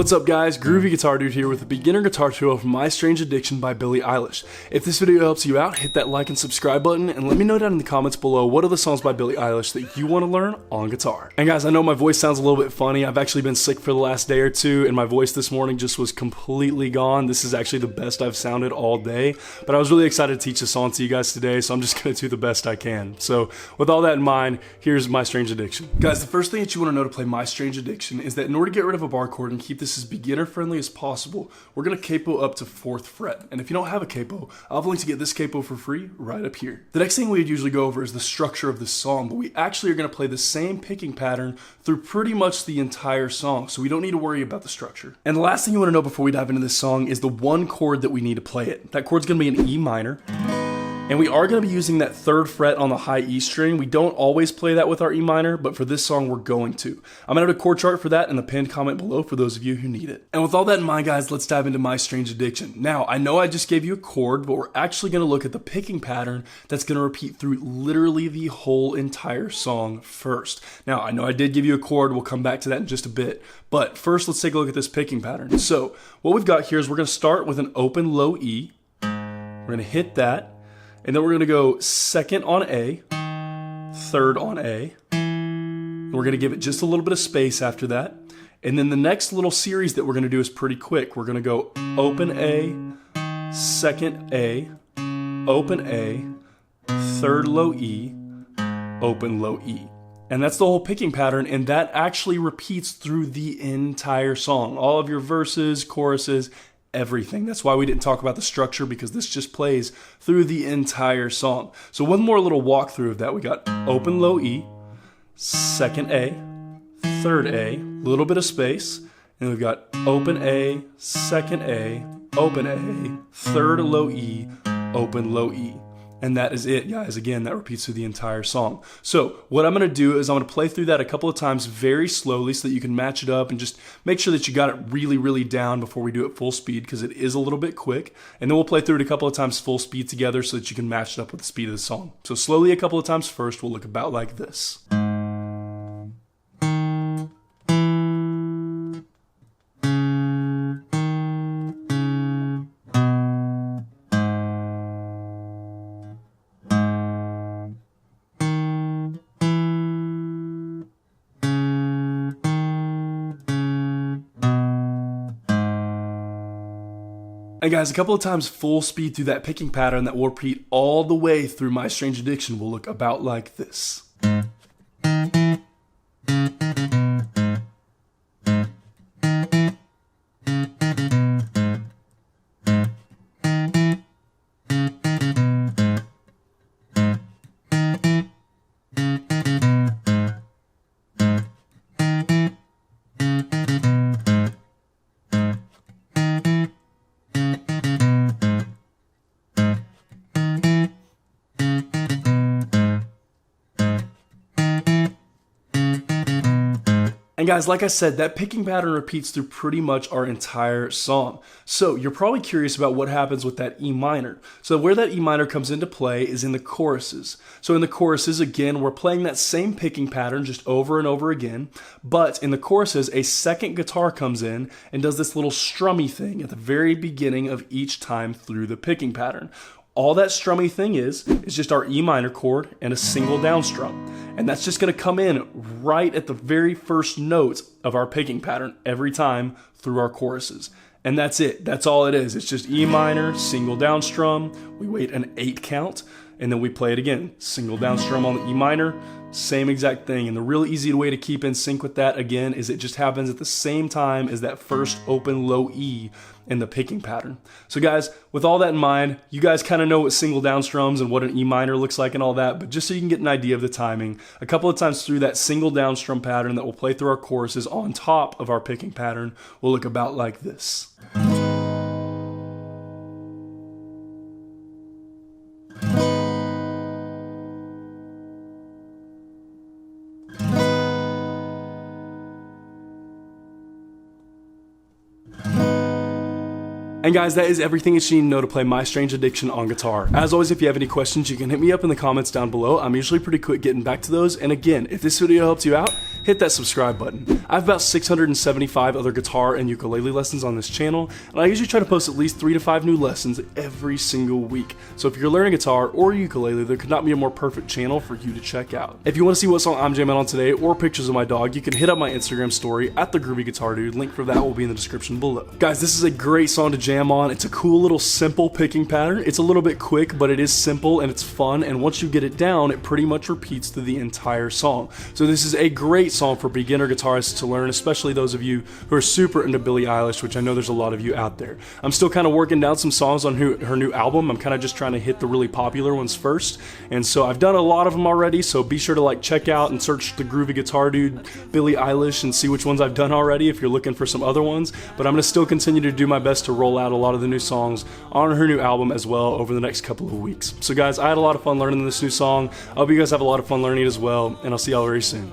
What's up guys, Groovy Guitar Dude here with a beginner guitar tutorial from My Strange Addiction by Billie Eilish. If this video helps you out, hit that like and subscribe button and let me know down in the comments below what are the songs by Billie Eilish that you want to learn on guitar. And guys, I know my voice sounds a little bit funny. I've actually been sick for the last day or two and my voice this morning just was completely gone. This is actually the best I've sounded all day, but I was really excited to teach this song to you guys today, so I'm just going to do the best I can. So with all that in mind, here's My Strange Addiction. Guys, the first thing that you want to know to play My Strange Addiction is that in order to get rid of a bar chord and keep this as beginner friendly as possible, we're going to capo up to 4th fret. And if you don't have a capo, I'll have a link to get this capo for free right up here. The next thing we'd usually go over is the structure of this song, but we actually are going to play the same picking pattern through pretty much the entire song, so we don't need to worry about the structure. And the last thing you want to know before we dive into this song is the one chord that we need to play it. That chord's going to be an E minor. And we are going to be using that 3rd fret on the high E string. We don't always play that with our E minor, but for this song, we're going to. I'm going to have a chord chart for that in the pinned comment below for those of you who need it. And with all that in mind, guys, let's dive into My Strange Addiction. Now, I know I just gave you a chord, but we're actually going to look at the picking pattern that's going to repeat through literally the whole entire song first. Now, I know I did give you a chord. We'll come back to that in just a bit. But first, let's take a look at this picking pattern. So what we've got here is we're going to start with an open low E. We're going to hit that. And then we're going to go 2nd on A, 3rd on A. And we're going to give it just a little bit of space after that. And then the next little series that we're going to do is pretty quick. We're going to go open A, 2nd A, open A, 3rd low E, open low E. And that's the whole picking pattern, and that actually repeats through the entire song. All of your verses, choruses, everything. That's why we didn't talk about the structure, because this just plays through the entire song. So one more little walkthrough of that. We got open low E, 2nd A, 3rd A, little bit of space, and we've got open A, 2nd A, open A, 3rd low E, open low E. And that is it, guys. Again, that repeats through the entire song. So what I'm going to do is I'm going to play through that a couple of times very slowly so that you can match it up and just make sure that you got it really, really down before we do it full speed, because it is a little bit quick. And then we'll play through it a couple of times full speed together so that you can match it up with the speed of the song. So slowly a couple of times first will look about like this. And guys, a couple of times full speed through that picking pattern that will repeat all the way through My Strange Addiction will look about like this. And guys, like I said, that picking pattern repeats through pretty much our entire song. So you're probably curious about what happens with that E minor. So where that E minor comes into play is in the choruses. So in the choruses, again, we're playing that same picking pattern just over and over again. But in the choruses, a second guitar comes in and does this little strummy thing at the very beginning of each time through the picking pattern. All that strummy thing is just our E minor chord and a single down strum. And that's just going to come in right at the very first notes of our picking pattern every time through our choruses. And that's it. That's all it is. It's just E minor, single down strum. We wait an 8 count, and then we play it again. Single down strum on the E minor, same exact thing. And the real easy way to keep in sync with that, again, is it just happens at the same time as that first open low E in the picking pattern. So guys, with all that in mind, you guys kind of know what single down strums and what an E minor looks like and all that, but just so you can get an idea of the timing, a couple of times through that single down strum pattern that we'll play through our choruses on top of our picking pattern will look about like this. And guys, that is everything that you need to know to play My Strange Addiction on guitar. As always, if you have any questions, you can hit me up in the comments down below. I'm usually pretty quick getting back to those. And again, if this video helps you out, hit that subscribe button. I have about 675 other guitar and ukulele lessons on this channel, and I usually try to post at least 3 to 5 new lessons every single week. So if you're learning guitar or ukulele, there could not be a more perfect channel for you to check out. If you want to see what song I'm jamming on today or pictures of my dog, you can hit up my Instagram story at the Groovy Guitar Dude. Link for that will be in the description below. Guys, this is a great song to jam on. It's a cool little simple picking pattern. It's a little bit quick, but it is simple and it's fun, and once you get it down, it pretty much repeats through the entire song. So this is a great song for beginner guitarists to learn, especially those of you who are super into Billie Eilish, which I know there's a lot of you out there. I'm still kind of working down some songs on her new album. I'm kind of just trying to hit the really popular ones first, and so I've done a lot of them already, so be sure to like check out and search the Groovy Guitar Dude Billie Eilish and see which ones I've done already if you're looking for some other ones. But I'm going to still continue to do my best to roll out a lot of the new songs on her new album as well over the next couple of weeks. So guys, I had a lot of fun learning this new song. I hope you guys have a lot of fun learning it as well, and I'll see y'all very soon.